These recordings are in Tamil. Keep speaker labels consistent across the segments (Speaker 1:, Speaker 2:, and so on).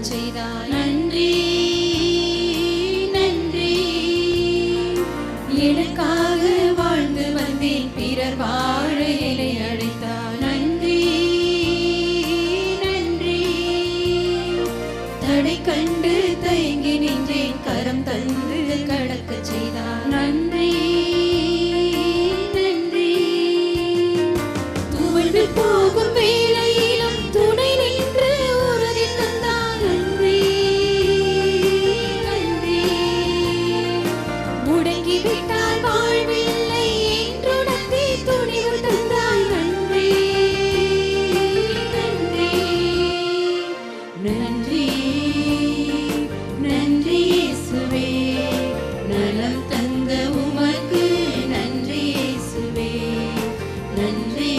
Speaker 1: செய்தாய். நன்றி நன்றி. எனக்காக வாழ்ந்து வந்தேன், பிறர் வாழ என்னை அழைத்தாய். நன்றி நன்றி. தடை கண்டு தயங்கி நின்றேன், கரம் தந்து கடக்க செய்தாய். நன்றி நன்றி. துவண்டு போகும் வேளையிலும் துணை நின்று உறுதி தந்தாய். நன்றி நன்றி. முடங்கி விட்டால் வாழ்வில்லை என்றுணர்த்தி துணிவு தந்தாய். நன்றி நன்றி நன்றி நன்றி இயேசுவே. நலம் தந்த உமக்கு நன்றி இயேசுவே. நன்றி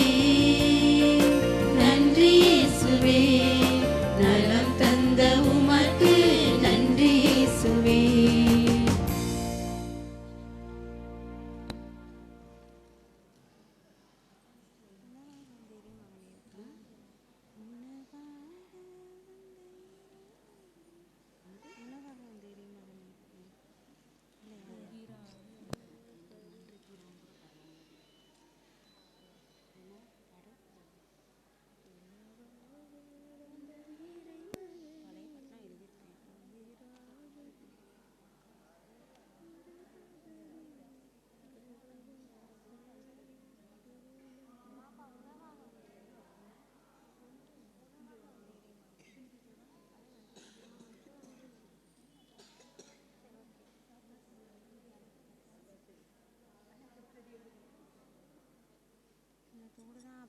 Speaker 1: நன்றி இயேசுவே. நலம் தந்த உமக்கு நன்றி இயேசுவே.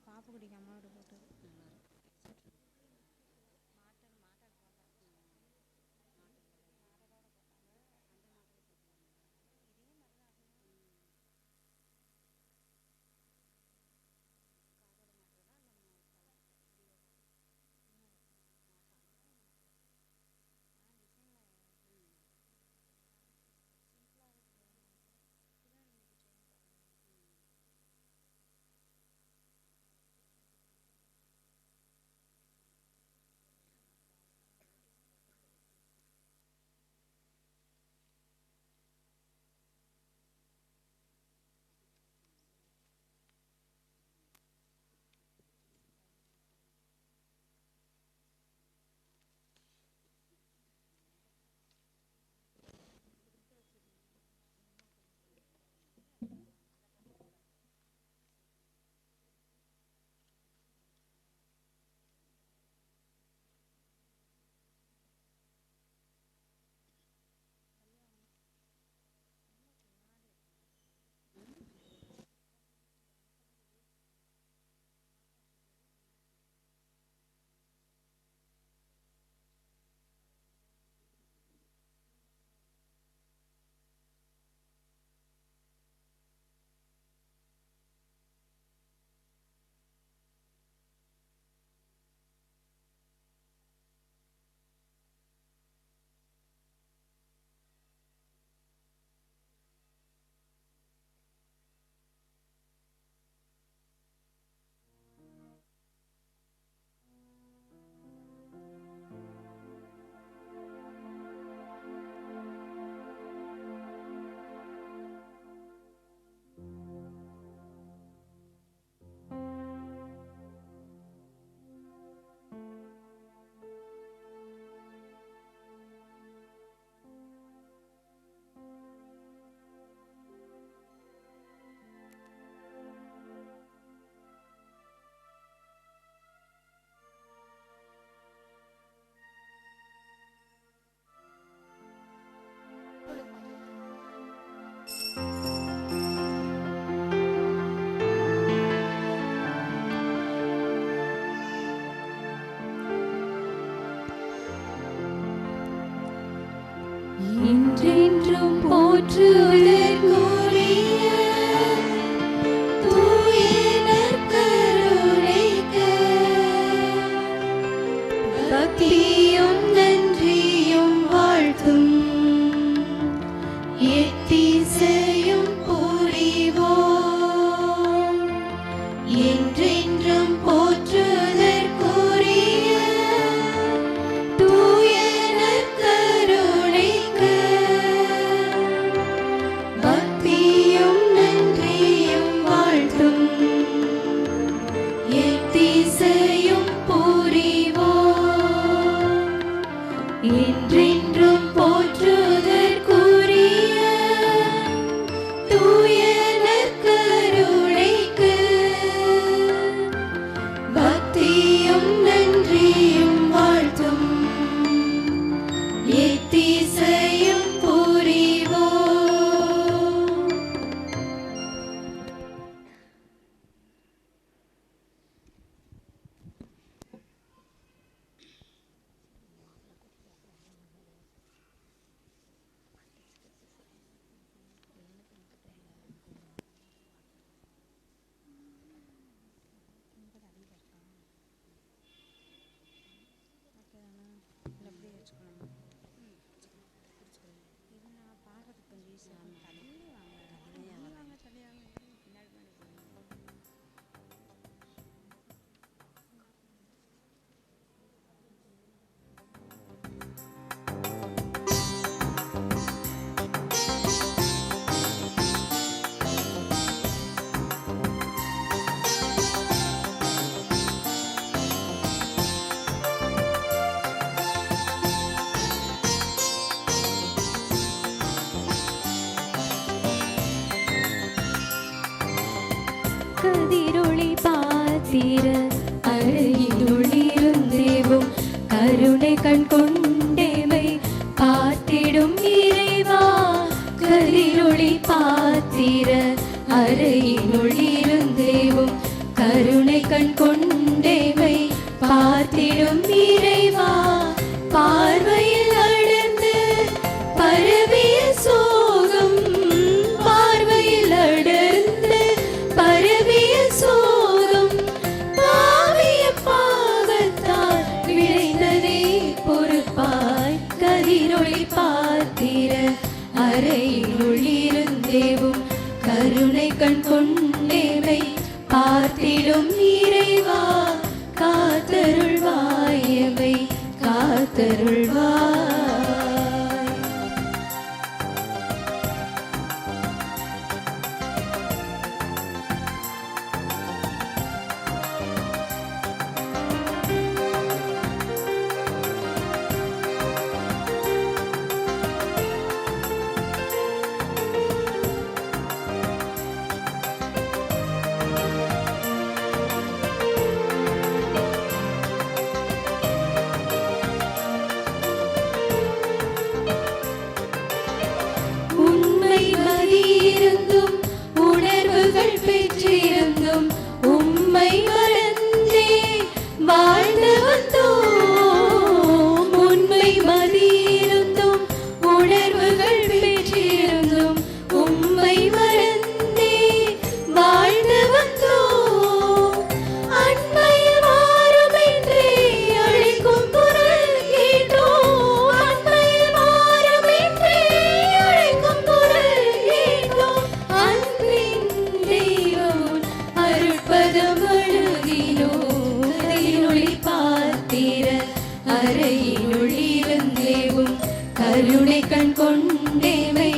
Speaker 2: பாப்பு குடிக்காம போட்டு
Speaker 1: என்றென்றும் போற்றுவதற்குரிய தூய நற்கருணைக்கு பக்தியும் நன்றியும் வாழ்த்தும் எத்திசையும் புரிவோம். என்றென்றும் போற்றுவதற்குரிய தூய பார்த்தீர அறையினுள் இருந்தேவும் கருணை கண் கொண்டேமை பார்த்திடும் இறைவா கதிரொளி பார்த்தீர அறையினுள் இருந்தேவும் கருணை கண் கொண்டேமை பார்த்திடும் இறைவா பார்வையில் அடர்ந்து பரவிய சோகம் பார்வையில் அடர்ந்து பரவிய சோகம் பாவிய பாவத்தால் விளைந்ததே பொறுப்பாய் கதிரொளி பார்த்தீர அறையினுள் இருந்தேவும் கருணை கண் கொண்டேமை பார்த்திடும் இறைவா காத்தருள்வாயவை காத்தருள்வாய். மதியிருந்தும் உணர்வுகள் பெற்றிருந்தும் உம்மை மறந்தே வாழ்ந்து வந்தோம். உண்மை மதியிருந்தும் உணர்வுகள் பெற்றிருந்தும் உம்மை மறந்தே வாழ்ந்து வந்தோம். அண்மையில் வாரும் என்றே அழைக்கும் குரல் கேட்டோம். அண்மையில் வாரும் என்றே அழைக்கும் குரல் கேட்டோம். அன்பின் தெய்வம் அருட்பதம் அழுகினோம். கதிரொளி பார்த்தீர அறையினுள் இருந்தேவும் கருணை கண் கொண்டேமை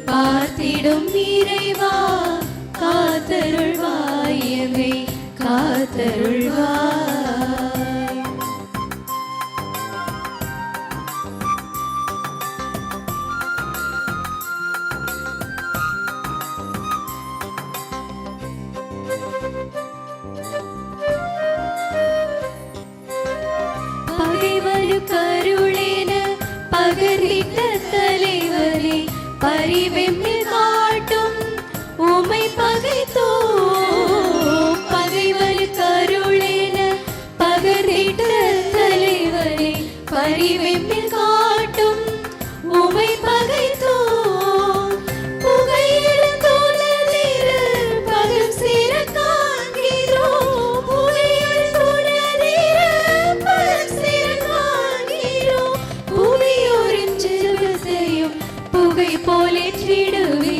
Speaker 1: பார்த்திடும் இறைவா காத்தருள்வாயவை காத்தருள்வாய். பகைவரு கருளேன பகரிட்ட தலைவரே பரிவெம்மில் காட்டும் உமை பகைத்தோம். பகைவரு கருளேன பகரிட்ட தலைவரே பரிவெம்மில் காட்டும் உமை பகைத்தோம். புகையிடும் தோழரே பகம் சேர காண்கிறோம். புகையிடும் தோழரே பகம் சேர காண்கிறோம். புவியோரின் ஜெபத்தையும் புகை போலேற்றிடுவே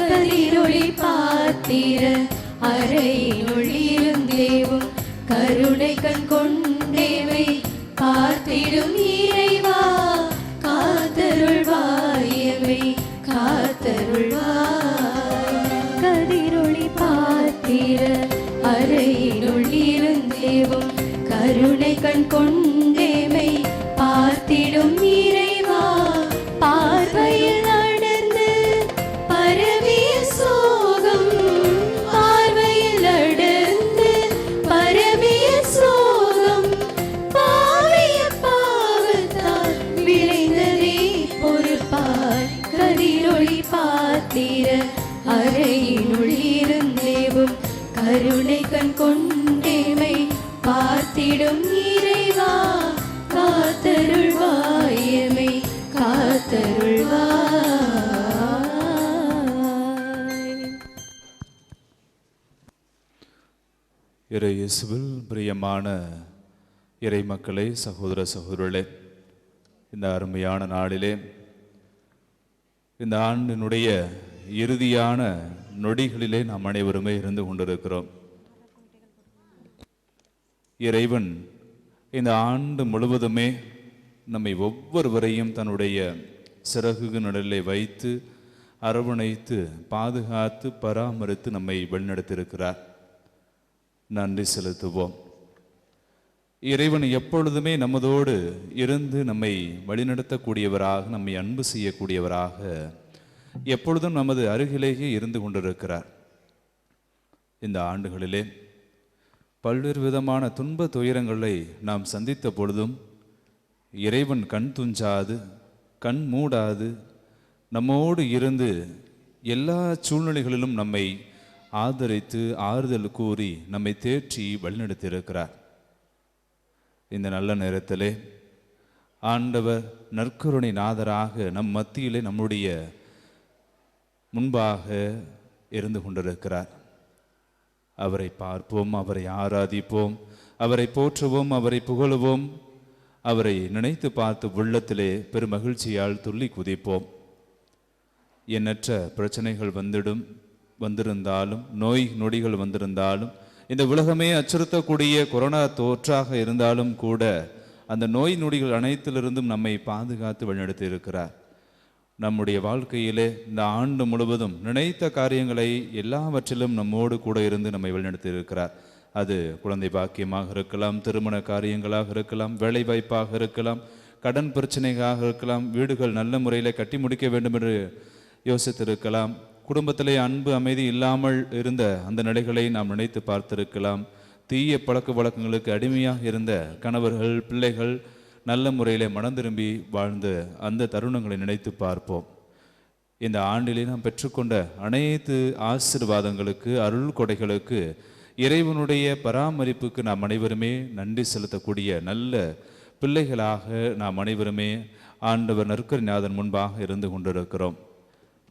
Speaker 1: கதிரொளி பார்த்தீர அறையினுள் இருந்தேவும் கருணை கண் கொண்டேவை பார்த்திடும் இறைவா காத்தருள்வாயவை காத்தருள்வாய். கதிரொளி பார்த்தீர அறையினுள் இருந்தேவும் கருணை கண் கொண்டேமை பார்த்திடும் இறைவா பார்வையில் அடர்ந்து பரவிய சோகம் பார்வையில் அடர்ந்து பரவிய சோகம் பாவிய பாவத்தால் விளைந்ததே பொறுப்பாய் கதிரொளி பார்த்தீர அறையினுள் இருந்தேவும் கருணை கண் கொண்டேமை பார்த்திடும் இறைவா காத்தருள்வாயமை காத்தருள்வாய்.
Speaker 3: இறை இயேசுவில் பிரியமான இறை மக்களே, சகோதர சகோதரர்களே, இந்த அருமையான நாளிலே இந்த ஆண்டினுடைய இறுதியான நொடிகளிலே நாம் அனைவருமே இருந்து கொண்டிருக்கிறோம். இறைவன் இந்த ஆண்டு முழுவதுமே நம்மை ஒவ்வொருவரையும் தன்னுடைய சிறகு நிழலிலே வைத்து அரவணைத்து பாதுகாத்து பராமரித்து நம்மை வழிநடத்தியிருக்கிறார். நன்றி செலுத்துவோம். இறைவன் எப்பொழுதுமே நமதோடு இருந்து நம்மை வழிநடத்தக்கூடியவராக, நம்மை அன்பு செய்யக்கூடியவராக எப்பொழுதும் நமது அருகிலேயே இருந்து கொண்டிருக்கிறார். இந்த ஆண்டுகளிலே பல்வேறு விதமான துன்ப துயரங்களை நாம் சந்தித்த பொழுதும் இறைவன் கண் துஞ்சாது கண் மூடாது நம்மோடு இருந்து எல்லா சூழ்நிலைகளிலும் நம்மை ஆதரித்து ஆறுதல் கூறி நம்மை தேற்றி வழிநடத்தியிருக்கிறார். இந்த நல்ல நேரத்திலே ஆண்டவர் நற்கருணை நாதராக நம் மத்தியிலே நம்முடைய முன்பாக இருந்து கொண்டிருக்கிறார். அவரை பார்ப்போம், அவரை ஆராதிப்போம், அவரை போற்றுவோம், அவரை புகழுவோம், அவரை நினைத்து பார்த்து உள்ளத்திலே பெருமகிழ்ச்சியால் துள்ளி குதிப்போம். எண்ணற்ற பிரச்சனைகள் வந்திருந்தாலும் நோய் நொடிகள் வந்திருந்தாலும் இந்த உலகமே அச்சுறுத்தக்கூடிய கொரோனா தோற்றாக இருந்தாலும் கூட அந்த நோய் நொடிகள் அனைத்திலிருந்தும் நம்மை பாதுகாத்து வழிநடத்தி இருக்கிறார். நம்முடைய வாழ்க்கையிலே இந்த ஆண்டு முழுவதும் நினைத்த காரியங்களை எல்லாவற்றிலும் நம்மோடு கூட இருந்து நம்மை வழிநடத்தி இருக்கிறார். அது குழந்தை பாக்கியமாக இருக்கலாம், திருமண காரியங்களாக இருக்கலாம், வேலை வாய்ப்பாக இருக்கலாம், கடன் பிரச்சனைகளாக இருக்கலாம், வீடுகள் நல்ல முறையில் கட்டி முடிக்க வேண்டும் என்று யோசித்திருக்கலாம், குடும்பத்திலே அன்பு அமைதி இல்லாமல் இருந்த அந்த நிலைகளை நாம் நினைத்து பார்த்திருக்கலாம், தீய பழக்க வழக்கங்களுக்கு அடிமையாக இருந்த கணவர்கள் பிள்ளைகள் நல்ல முறையில் மனம் திரும்பி வாழ்ந்த அந்த தருணங்களை நினைத்து பார்ப்போம். இந்த ஆண்டிலே நாம் பெற்றுக்கொண்ட அனைத்து ஆசீர்வாதங்களுக்கு அருள் கொடைகளுக்கு இறைவனுடைய பராமரிப்புக்கு நாம் அனைவருமே நன்றி செலுத்தக்கூடிய நல்ல பிள்ளைகளாக நாம் அனைவருமே ஆண்டவர் நற்கருணைநாதன் முன்பாக இருந்து கொண்டிருக்கிறோம்.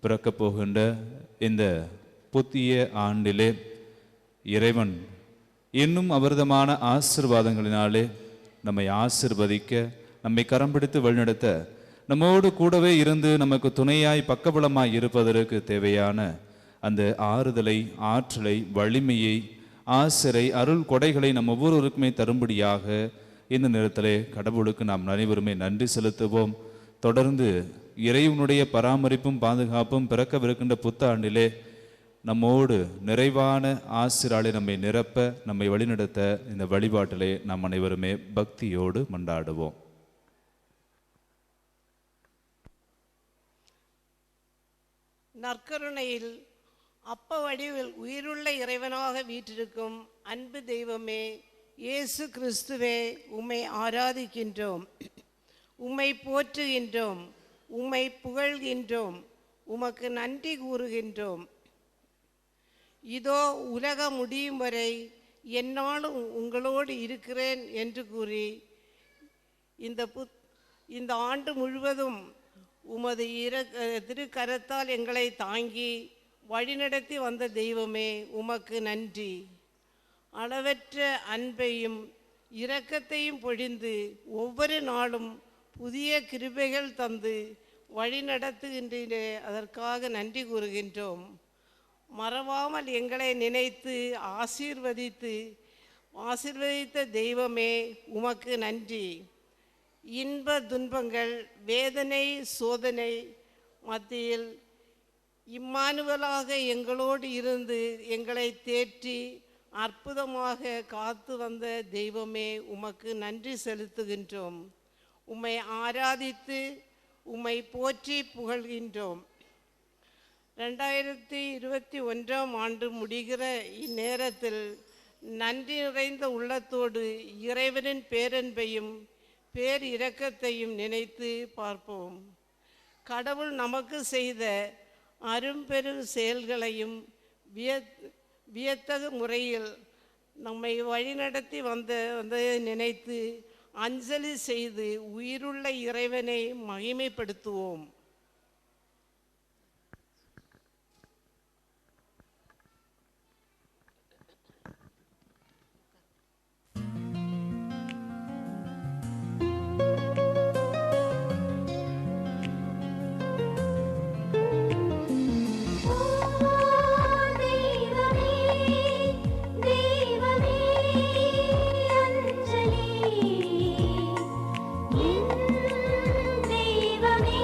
Speaker 3: பிறக்கப் போகின்ற இந்த புதிய ஆண்டிலே இறைவன் இன்னும் அவர்தமான ஆசீர்வாதங்களினாலே நம்மை ஆசீர்வதிக்க, நம்மை கரம் பிடித்து வழிநடத்த, நம்மோடு கூடவே இருந்து நமக்கு துணையாய் பக்கபலமாய் இருப்பதற்கு தேவையான அந்த ஆறுதலை, ஆற்றலை, வலிமையை, ஆசிரை, அருள் கொடைகளை நம் ஒவ்வொருவருக்குமே தரும்படியாக இந்த நேரத்திலே கடவுளுக்கு நாம் அனைவருமே நன்றி செலுத்துவோம். தொடர்ந்து இறைவனுடைய பராமரிப்பும் பாதுகாப்பும் பிறக்கவிருக்கின்ற புத்தாண்டிலே நம்மோடு நிறைவான ஆசிராலை நம்மை நிரப்ப, நம்மை வழிநடத்த இந்த வழிபாட்டிலே நாம் அனைவருமே பக்தியோடு மன்றாடுவோம்.
Speaker 4: நற்கருணையில் அப்ப வடிவில் உயிருள்ள இறைவனாக வீற்றிருக்கும் அன்பு தெய்வமே, இயேசு கிறிஸ்துவே, உம்மை ஆராதிக்கின்றோம், உம்மை போற்றுகின்றோம், உம்மை புகழ்கின்றோம், உமக்கு நன்றி கூறுகின்றோம். இதோ உலகம் முடியும் வரை என்னாலும் உங்களோடு இருக்கிறேன் என்று கூறி இந்த ஆண்டு முழுவதும் உமது திருக்கரத்தால் எங்களை தாங்கி வழிநடத்தி வந்த தெய்வமே, உமக்கு நன்றி. அளவற்ற அன்பையும் இரக்கத்தையும் பொழிந்து ஒவ்வொரு நாளும் புதிய கிருபைகள் தந்து வழி நடத்துகின்ற அதற்காக நன்றி கூறுகின்றோம். மறவாமல் எங்களை நினைத்து ஆசீர்வதித்த தெய்வமே, உமக்கு நன்றி. இன்ப துன்பங்கள், வேதனை, சோதனை மத்தியில் இம்மானுவலாக எங்களோடு இருந்து எங்களை தேற்றி அற்புதமாக காத்து வந்த தெய்வமே, உமக்கு நன்றி செலுத்துகின்றோம். உம்மை ஆராதித்து உம்மை போற்றி புகழ்கின்றோம். 2021ஆம் ஆண்டு முடிகிற இந்நேரத்தில் நன்றி நிறைந்த உள்ளத்தோடு இறைவனின் பேரன்பையும் பேரிரக்கத்தையும் நினைத்து பார்ப்போம். கடவுள் நமக்கு செய்த அரும்பெரு செயல்களையும் வியத்தகு முறையில் நம்மை வழிநடத்தி வந்ததை நினைத்து அஞ்சலி செய்து உயிருள்ள இறைவனை மகிமைப்படுத்துவோம்.
Speaker 1: தெய்வமே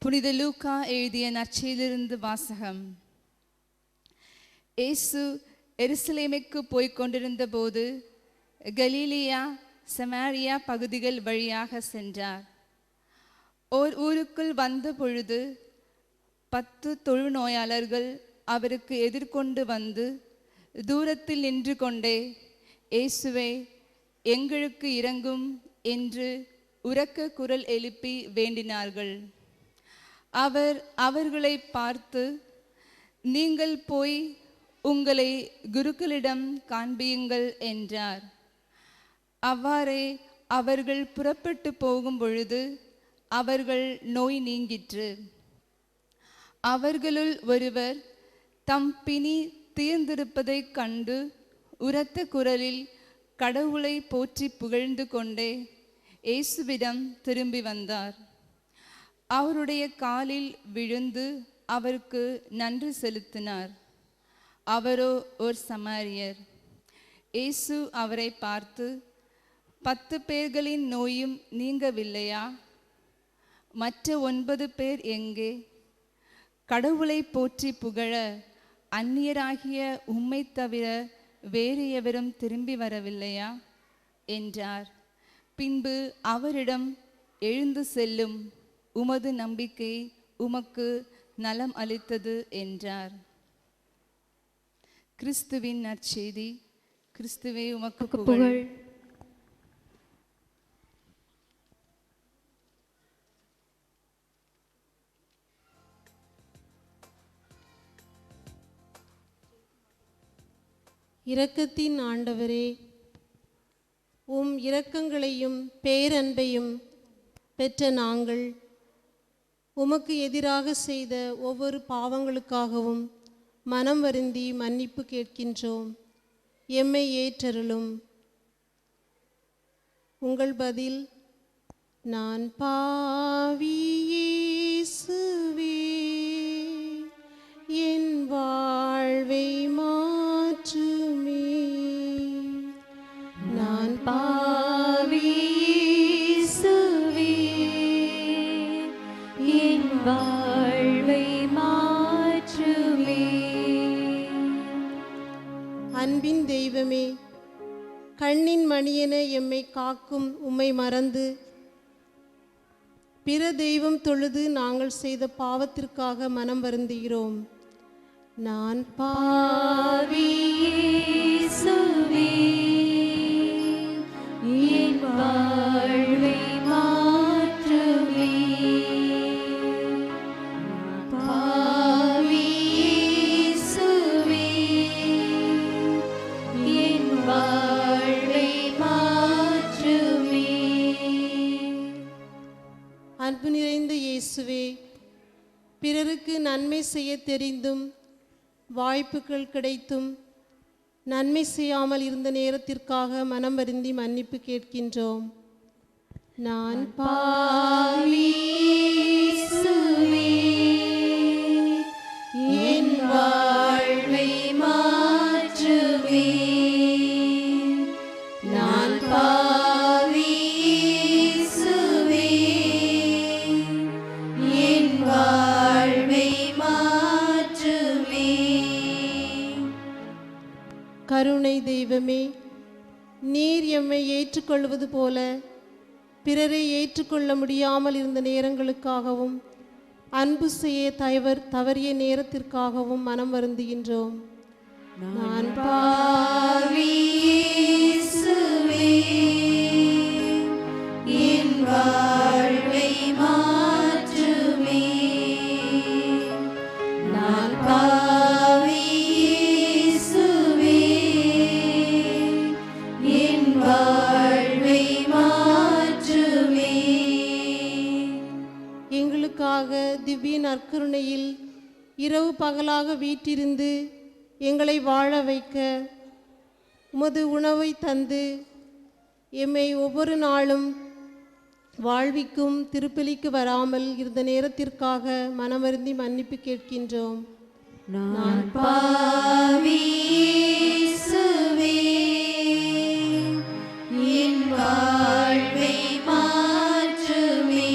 Speaker 5: புனித லூக்கா எழுதிய நற்செய்தியிலிருந்து வாசகம். இயேசு எருசலேமுக்கு போய்க் கொண்டிருந்த போது கலீலியா சமாரியா பகுதிகள் வழியாக சென்றார். ஓர் ஊருக்குள் வந்த பொழுது 10 தொழுநோயாளர்கள் அவருக்கு எதிர்கொண்டு வந்து தூரத்தில் நின்று கொண்டே, இயேசுவே, எங்களுக்கு இரங்கும் என்று உரக்க குரல் எழுப்பி வேண்டினார்கள். அவர் அவர்களை பார்த்து, நீங்கள் போய் உங்களை குருக்களிடம் காண்பியுங்கள் என்றார். அவ்வாறே அவர்கள் புறப்பட்டு போகும் பொழுது அவர்கள் நோய் நீங்கிற்று. அவர்களுள் ஒருவர் தம் பிணி தீர்ந்திருப்பதைக் கண்டு உரத்த குரலில் கடவுளை போற்றி புகழ்ந்து கொண்டே இயேசுவிடம் திரும்பி வந்தார். அவருடைய காலில் விழுந்து அவருக்கு நன்றி செலுத்தினார். அவரோ ஒரு சமாரியர். இயேசு அவரை பார்த்து, 10 பேர்களின் நோயும் நீங்கவில்லையா? மற்ற 9 பேர் எங்கே? கடவுளை போற்றி புகழ அந்நியராகிய உம்மை தவிர வேறு எவரும் திரும்பி வரவில்லையா என்றார். பின்பு அவரிடம், எழுந்து செல்லும், உமது நம்பிக்கை உமக்கு நலம் அளித்தது என்றார். கிறிஸ்துவின் நற்செய்தி. கிறிஸ்துவே உமக்கு புகழ்.
Speaker 6: இரக்கத்தின் ஆண்டவரே, உம் இரக்கங்களையும் பேரன்பையும் பெற்ற நாங்கள் உமக்கு எதிராக செய்த ஒவ்வொரு பாவங்களுக்காகவும் மனம் வருந்தி மன்னிப்பு கேட்கின்றோம். எம்மை ஏற்றருளும். உங்கள் பதில், நான் பாவி இயேசுவே, என் வாழ்வை மாற்றுமே. நான்
Speaker 1: பாவி இயேசுவே, என் வாழ்வை மாற்றுமே.
Speaker 6: அன்பின் தெய்வமே, கண்ணின் மணியென எம்மை காக்கும் உம்மை மறந்து பிற தெய்வம் தொழுது நாங்கள் செய்த பாவத்திற்காக மனம் வருந்துகிறோம். நான்
Speaker 1: பாவி இயேசுவே, என் வாழ்வை மாற்றுமே. பாவி இயேசுவே, என் வாழ்வை மாற்றுமே.
Speaker 6: அன்பு நிறைந்த இயேசுவே, பிறருக்கு நன்மை செய்ய தெரிந்தும் வாய்ப்புகள் கிடைத்தும் நன்மை செய்யாமல் இருந்த நேரத்திற்காக மனம் வருந்தி மன்னிப்பு கேட்கின்றோம். நான்
Speaker 1: பாவி இயேசுவே, என் வாழ்வை மாற்றுமே. நான் பாவி இயேசுவே, என் வாழ்வை மாற்றுமே.
Speaker 6: கருணை தெய்வமே, நீர் எம்மை ஏற்றுக்கொள்வது போல பிறரை ஏற்றுக்கொள்ள முடியாமல் இருந்த நேரங்களுக்காகவும் அன்பு செய்ய தவறிய நேரத்திற்காகவும் மனம் வருந்துகின்றோம். நான்
Speaker 1: பாவி இயேசுவே, என் வாழ்வை மாற்றுமே. நான் பாவி இயேசுவே, என் வாழ்வை மாற்றுமே.
Speaker 6: எங்களுக்காக திவ்ய நற்கருணையில் இரவு பகலாக வீற்றிருந்து எங்களை வாழ வைக்க உமது உணவை தந்து எம்மை ஒவ்வொரு நாளும் வாழ்விக்கும் திருப்பலிக்கு வராமல் இருந்த நேரத்திற்காக மனமருந்தி மன்னிப்பு கேட்கின்றோம்.
Speaker 1: நான் பாவி இயேசுவே, என் வாழ்வை மாற்றுமே.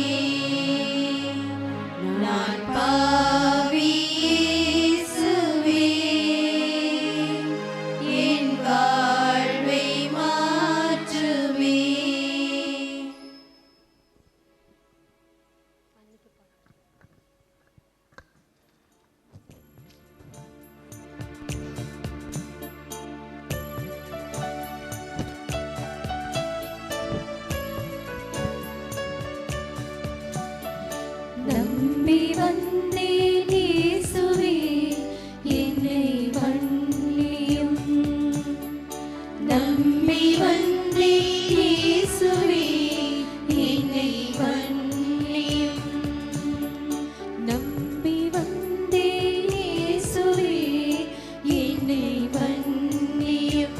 Speaker 1: நம்பி வந்தேன் இயேசுவே என்னை மன்னியும். நம்பி வந்தேன் இயேசுவே என்னை மன்னியும்.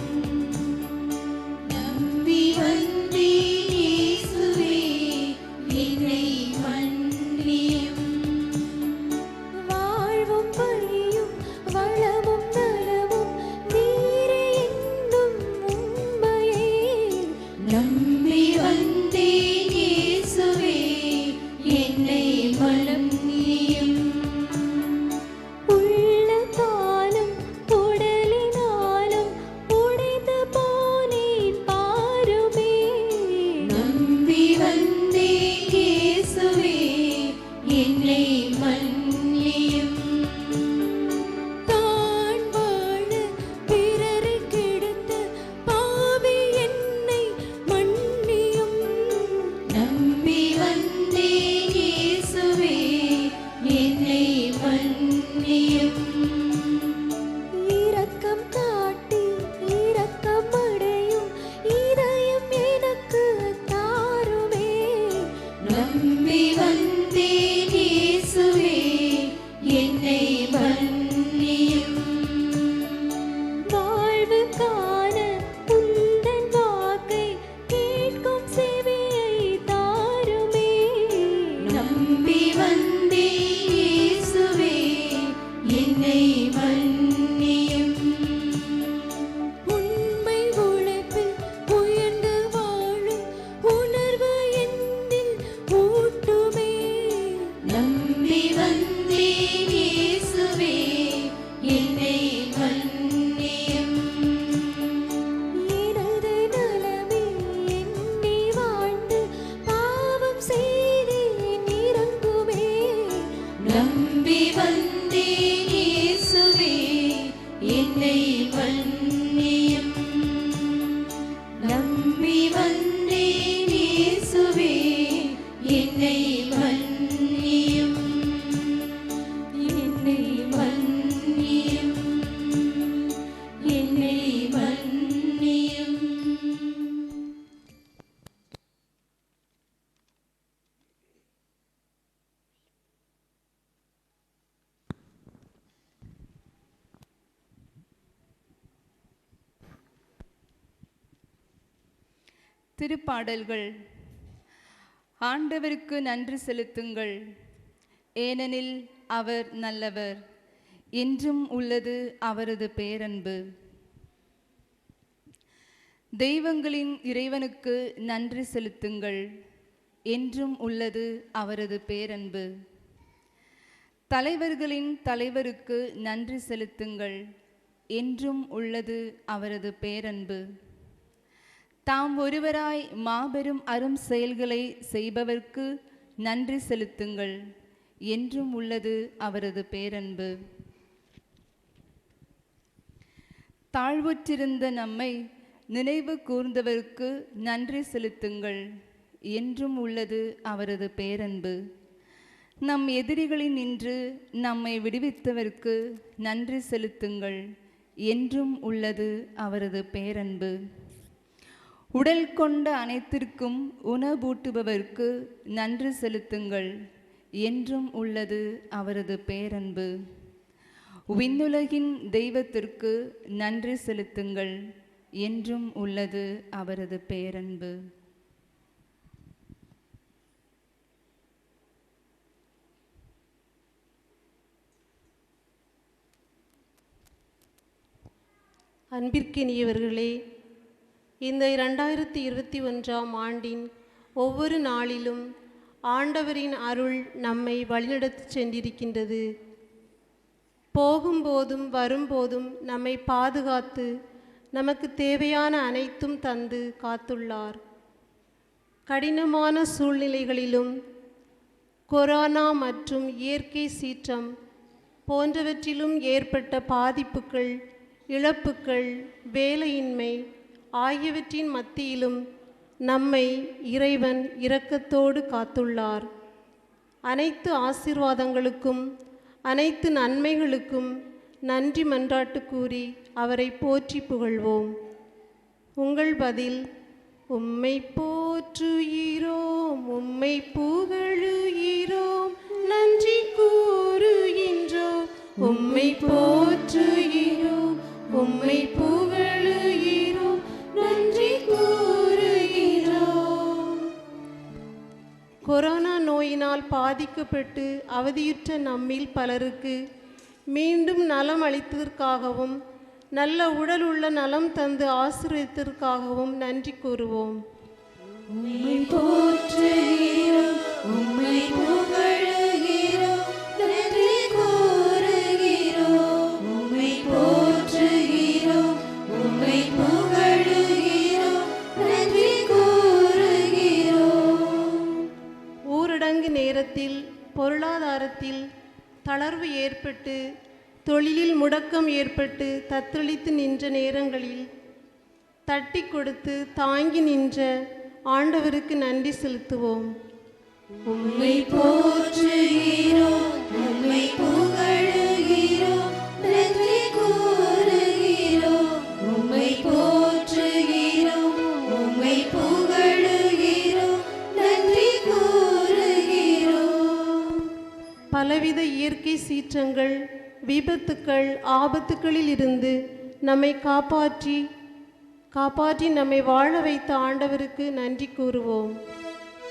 Speaker 1: நம்பி வந்தேன் இயேசுவே என்னை மன்னியும். வாழ்வும் பழியும் வளமும் நலமும் நீரே என்னும் உண்மையே நம்பி வந்தேன் இயேசுவே என்னை மன்னியும். உள்ளத்தாலும் உடலினாலும் உடைந்து போனேன் பாருமே நம்பி வந்தேன் இயேசுவே என்னை மன்னியும். தான் வாழ பிறரை கெடுத்த பாவி என்னை மன்னியும். நம்பி வந்தேன் இயேசுவே என்னை மன்னியும். இரக்கம் காட்டி இரக்கம் அடையும் இதயம் எனக்கு தாருமே நம்பி வந்தேன் இயேசுவே என்னை மன்னியும். வாழ்வு காண உந்தன் வாக்கை கேட்கும் செவியை தாருமே நம்பி வந்தேன் இயேசுவே என்னை மன்னியும். உண்மை உழைப்பில் உயர்ந்து வாழும் உணர்வு என்னில் ஊட்டுமே நம்பி வந்தேன் இயேசுவே என்னை மன்னியும். எனது நலமே எண்ணி வாழ்ந்து பாவம் செய்தேன் இறங்குமே நம்பி வந்தேன் இயேசுவே என்னை மன்னியும். நம்பி வந்தேன் இயேசுவே என்னை மன்னியும். என்னை மன்னியும். என்னை மன்னியும்.
Speaker 5: திருப்பாடல்கள். ஆண்டவருக்கு நன்றி செலுத்துங்கள், ஏனெனில் அவர் நல்லவர், என்றும் உள்ளது அவரது பேரன்பு. தெய்வங்களின் இறைவனுக்கு நன்றி செலுத்துங்கள், என்றும் உள்ளது அவரது பேரன்பு. தலைவர்களின் தலைவருக்கு நன்றி செலுத்துங்கள், என்றும் உள்ளது அவரது பேரன்பு. தாம் ஒருவராய் மாபெரும் அரும் செயல்களை செய்பவர்க்கு நன்றி செலுத்துங்கள், என்றும் உள்ளது அவரது பேரன்பு. தாழ்வுற்றிருந்த நம்மை நினைவு கூர்ந்தவர்க்கு நன்றி செலுத்துங்கள், என்றும் உள்ளது அவரது பேரன்பு. நம் எதிரிகளில் நின்று நம்மை விடுவித்தவர்க்கு நன்றி செலுத்துங்கள், என்றும் உள்ளது அவரது பேரன்பு. உடல் கொண்ட அனைத்திற்கும் உணவூட்டுபவர்க்கு நன்றி செலுத்துங்கள், என்றும் உள்ளது அவரது பேரன்பு. விண்ணுலகின் தெய்வத்திற்கு நன்றி செலுத்துங்கள், என்றும் உள்ளது அவரது பேரன்பு.
Speaker 6: அன்பிற்கினியவர்களே, இந்த 2021ஆம் ஆண்டின் ஒவ்வொரு நாளிலும் ஆண்டவரின் அருள் நம்மை வழிநடத்தி சென்றிருக்கின்றது. போகும்போதும் வரும்போதும் நம்மை பாதுகாத்து நமக்கு தேவையான அனைத்தும் தந்து காத்துள்ளார். கடினமான சூழ்நிலைகளிலும் கொரோனா மற்றும் இயற்கை சீற்றம் போன்றவற்றிலும் ஏற்பட்ட பாதிப்புகள், இழப்புகள், வேலையின்மை ஆகியவற்றின் மத்தியிலும் நம்மை இறைவன் இரக்கத்தோடு காத்துள்ளார். அனைத்து ஆசீர்வாதங்களுக்கும் அனைத்து நன்மைகளுக்கும் நன்றி மன்றாட்டு கூறி அவரை போற்றி புகழ்வோம். உங்கள் பதில் உம்மை போற்றுகிறோம், உம்மை புகழுகிறோம், நன்றி கூறுகின்றோம். உம்மை போற்றுகிறோம், உம்மை புகழுகிறோம், நன்றி கூறுகிறோம். கொரோனா நோயினால் பாதிக்கப்பட்டு அவதியுற்ற நம்மில் பலருக்கு மீண்டும் நலம் அளித்ததற்காகவும் நல்ல உடல் உள்ள நலம் தந்து ஆசீர்வதித்ததற்காகவும் நன்றி கூறுவோம்.
Speaker 1: உம்மை போற்றுகிறோம், உம்மை புகழுகிறோம், நன்றி கூறுகிறோம். உம்மை போற்றுகிறோம், உம்மை புகழுகிறோம், நன்றி கூறுகிறோம்.
Speaker 6: ஊரடங்கு நேரத்தில் பொருளாதாரத்தில் தளர்வு ஏற்பட்டு தொழிலில் முடக்கம் ஏற்பட்டு தத்தளித்து நின்ற நேரங்களில் தட்டி கொடுத்து தாங்கி நின்ற ஆண்டவருக்கு நன்றி செலுத்துவோம்.
Speaker 1: உம்மை போற்றுகிறோம், உம்மை புகழுகிறோம், நன்றி கூறுகிறோம். உம்மை போற்றுகிறோம், உம்மை புகழுகிறோம், நன்றி கூறுகிறோம்.
Speaker 6: பலவித இயற்கை சீற்றங்கள் விபத்துக்கள் ஆபத்துக்களில் இருந்து நம்மை காப்பாற்றி நம்மை வாழ வைத்த ஆண்டவருக்கு நன்றி கூறுவோம்.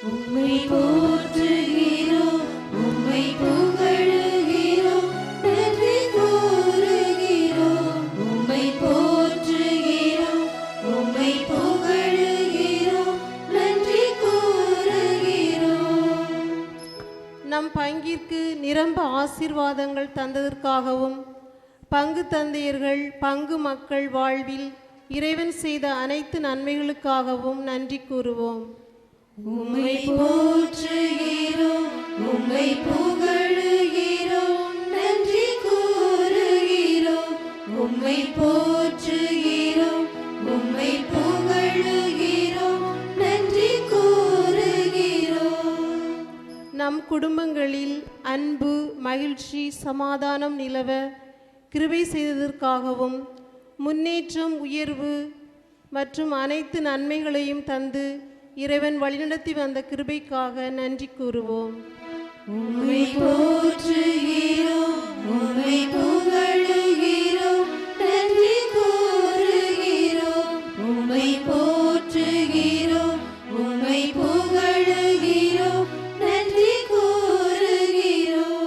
Speaker 1: உம்மை போற்றுகிறோம், உம்மை புகழுகிறோம், நன்றி கூறுகிறோம். உம்மை போற்றுகிறோம், உம்மை புகழுகிறோம், நன்றி கூறுகிறோம்.
Speaker 6: நம் பங்கிற்கு நிரம்ப ஆசீர்வாதங்கள் தந்ததற்காகவும் பங்கு தந்தையர்கள் பங்கு மக்கள் வாழ்வில் இறைவன் செய்த அனைத்து நன்மைகளுக்காகவும் நன்றி கூறுவோம்.
Speaker 1: உம்மை போற்றுகிறோம், உம்மை புகழுகிறோம், நன்றி கூறுகிறோம். உம்மை போற்றுகிறோம், உம்மை புகழுகிறோம், நன்றி கூறுகிறோம்.
Speaker 6: நம் குடும்பங்களில் அன்பு மகிழ்ச்சி சமாதானம் நிலவ கிருபை செய்ததற்காகவும் முன்னேற்றம் உயர்வு மற்றும் அனைத்து நன்மைகளையும் தந்து இறைவன் வழிநடத்தி வந்த கிருபைக்காக நன்றி கூறுவோம்.
Speaker 1: உம்மை போற்றுகிறோம், உம்மை புகழுகிறோம், நன்றி கூறுகிறோம். உம்மை போற்றுகிறோம், உம்மை புகழுகிறோம், நன்றி கூறுகிறோம்.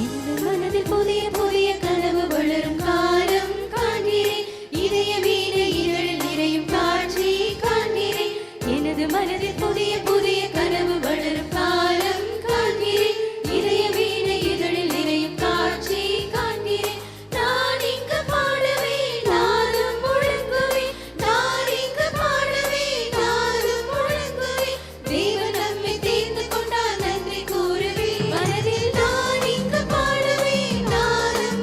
Speaker 1: இந்த மனதில் புதிய புதிய கனவு வளரும் காலம் காண்கிறேன். இதய வீணை இதழில் நிறையும் காட்சி காண்கிறேன். எனது மனதில் புதிய புதிய கனவு வளரும் காலம் காண்கிறேன். இதய வீணை இதழில் நிறையும் காட்சி காண்கிறேன். நான் இங்கு பாடவே நானும் முழங்குவேன். நான் இங்கு பாடவே நானும் முழங்குவேன். தேவன் நம்மை தேர்ந்து கொண்டார், நன்றி கூறுவேன். மனதில் நான் இங்கு பாடவே நானும்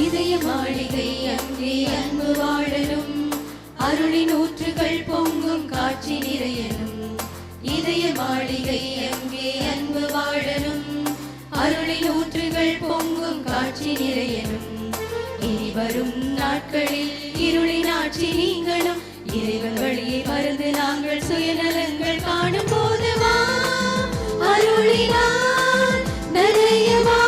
Speaker 1: இதய மாளிகை அங்கே அன்பு வாழலும் அருளின் ஊற்றுகள் பொங்கும் காட்சி நிறையலும் இதய மாளிகை அங்கே அன்பு வாழலும் அருளின் ஊற்றுகள் பொங்கும் காட்சி நிறையலும் இனி வரும் நாட்களில் இருளின் ஆட்சி நீங்களும் இறைவன் வழியை மறந்து நாங்கள் சுயநலங்கள் காணும் போது வா அருளினார் நனையவா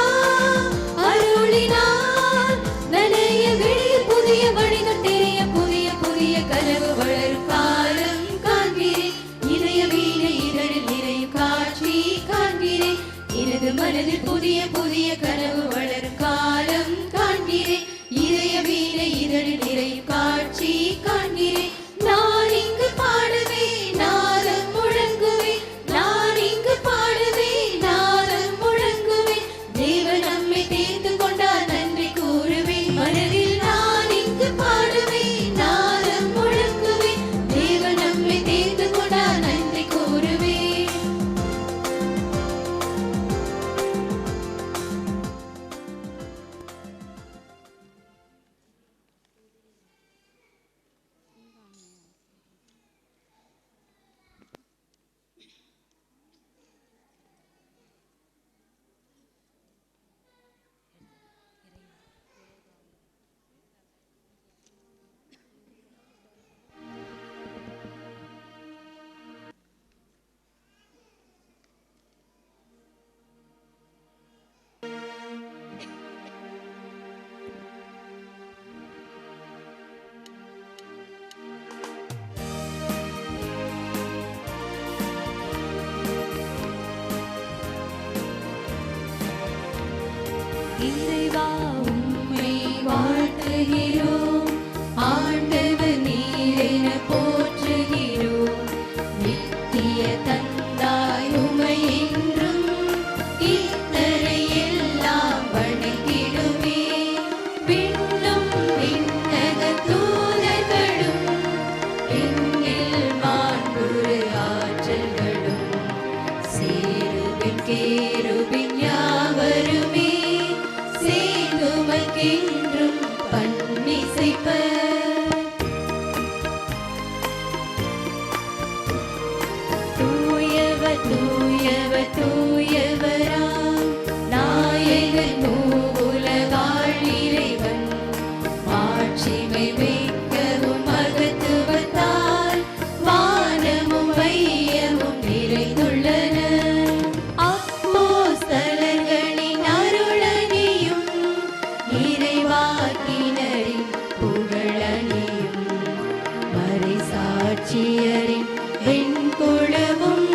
Speaker 1: அருளினார் நனைய வெளிய புதிய வழிகள் தெரிய புதிய புதிய கனவு வளரும் காலம் காண்கிறேன் இதய வீணை இதழில் நிறையும் காட்சி காண்கிறேன் எனது மனதில் புதிய புதிய கனவு வளரும் காலம் காண்கிறேன் இதய வீணை இதழில் நிறையும் காட்சி காண்கிறேன் நான் இங்கு பாடுவே நாதம் முழங்குவே நான் இங்கு பாடுவே நாதம் முழங்குவே தேவன் நம்மை தேர்ந்து கொண்டார் நன்றி கூறுவே மனதில் நான் இங்கு பாடுவே நாதம் முழங்குவே தேவன் நம்மை தேர்ந்து கொண்டார் நன்றி கூறுவே இறைவா உம்மை வாழ்த்துகிறோம் ஆண்டவர் நீரென போற்றுகிறோம் நித்திய தந்தாய் உம்மை என்றும் இத்தரை எல்லாம் வணங்கிடுமே விண்ணும் விண்ணக தூதர்களும் விண்ணில் மாண்புறு ஆற்றல்களும் சேருவின் கேருவின் யாவருமே சேர்ந்துமக்கென்றும் பண்ணிசைப்ப தூயவர் தூயவர் தூயவராம் நாயகன் மூவுலகாள் இறைவன் மாட்சிமை மிக்கவும் மகத்துவத்தால் வானமும் வையமும் நிறைந்துள்ளன அப்போஸ்தலர்களின் அருளணியும் இறைவாக்கினரின் புகழணியும் மறைசாட்சியரின் வெண்குளமும்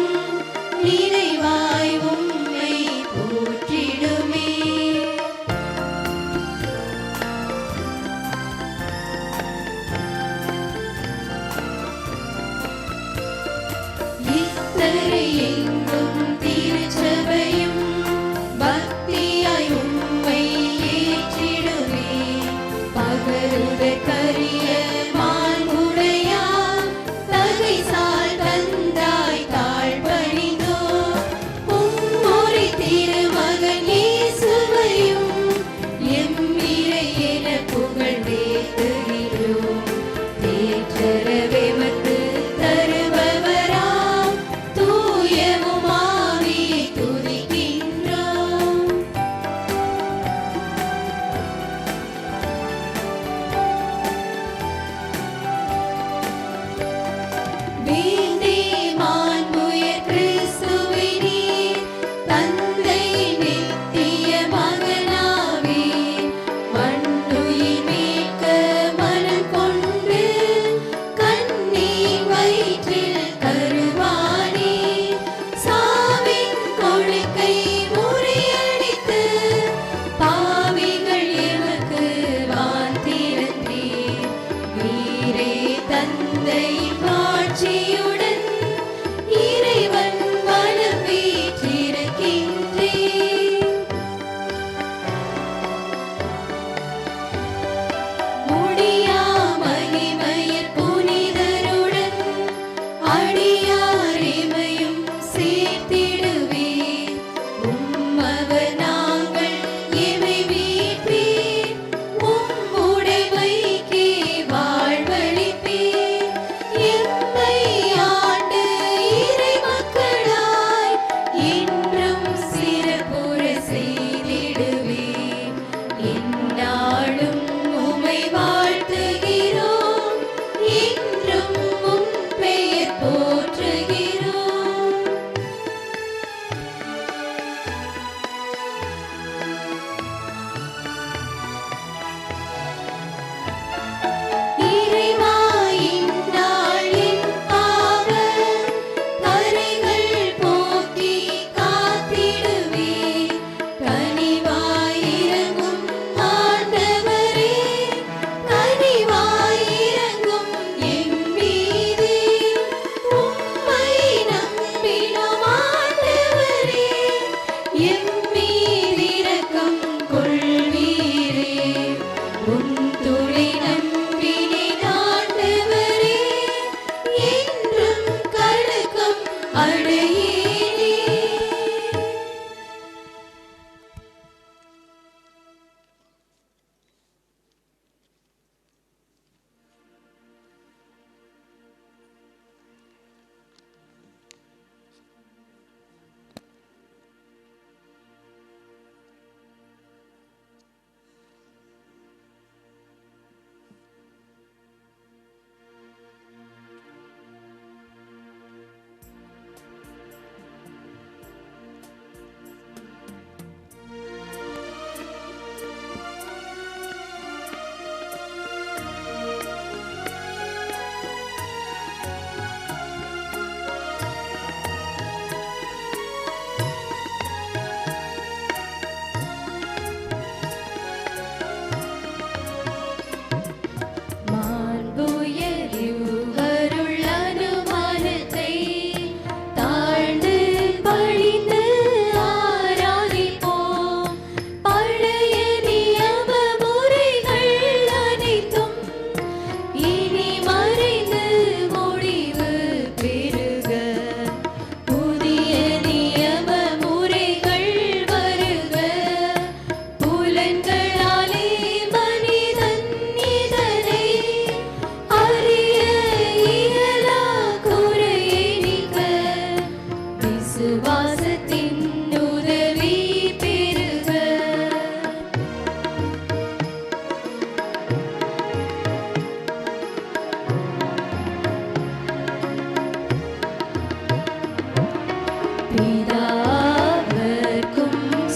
Speaker 1: பிதாவர்க்கும்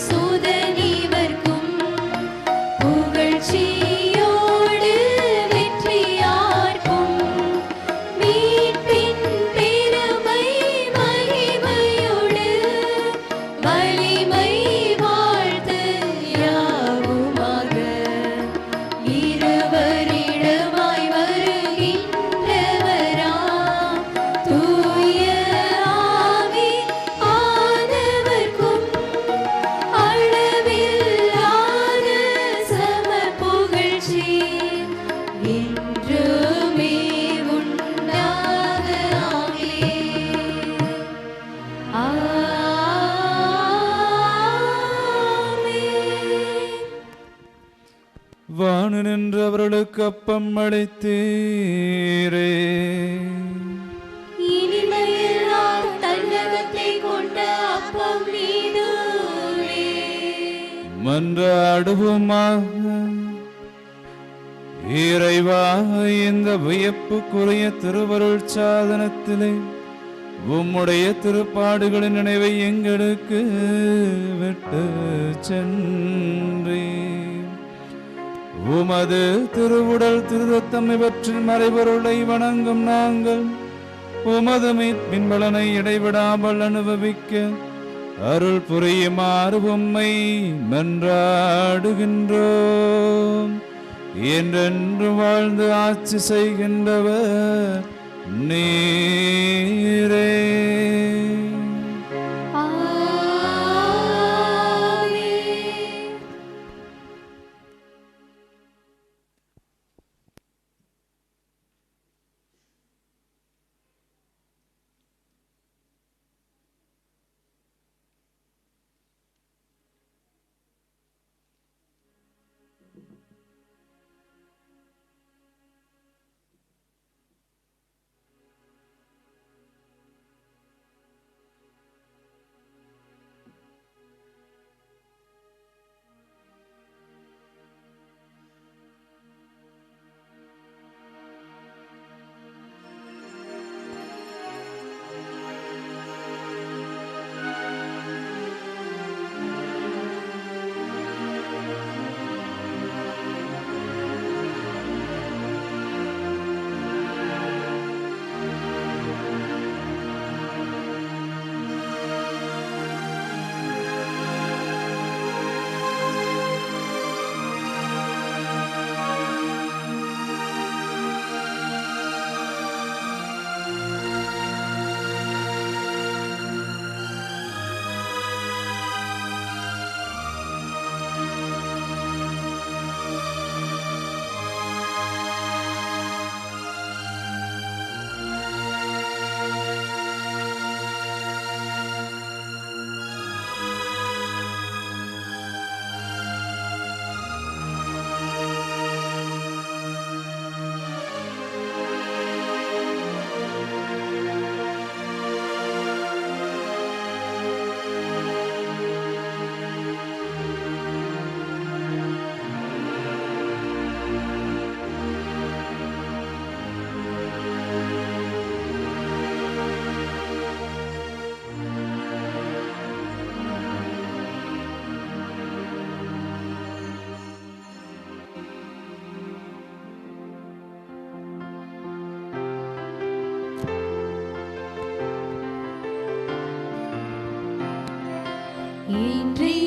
Speaker 1: சுதனிவர்க்கும் புகழ்ச்சியோடு வெற்றியார்க்கும் மீட்பின் பெருமை மகிமையோடு வலிமை வாழ்த்து யாவுமாக இருவரிடமாய் வருகின்றவராம் தூய ஆவி ஆனவர்க்கும் அளவில்லாத சம புகழ்ச்சி என்றுமே உண்டாக ஆமென்.
Speaker 3: வானு நின்று அவர்களுக்கு அப்பம் அளித்தீரே.
Speaker 1: இனிமையெல்லாம் தன்னகத்தை கொண்ட அப்பம் நீதுவே.
Speaker 3: மன்றாடுவோமாக. இறைவா, இந்த வியப்புக்குரிய திருவருள் சாதனத்திலே உம்முடைய திருப்பாடுகளின் நினைவை எங்களுக்கு விட்டு சென்றே. உமது திருவுடல் திருரத்தம் இவற்றின் மறைபொருளை வணங்கும் நாங்கள் உமது மீட்பின் பலனை இடைவிடாமல் அனுபவிக்க அருள் புரியுமாறு உம்மை மன்றாடுகின்றோம். என்றென்று வாழ்ந்து ஆட்சி செய்கின்றவர் நீரே.
Speaker 1: ஆமென். இன்றைய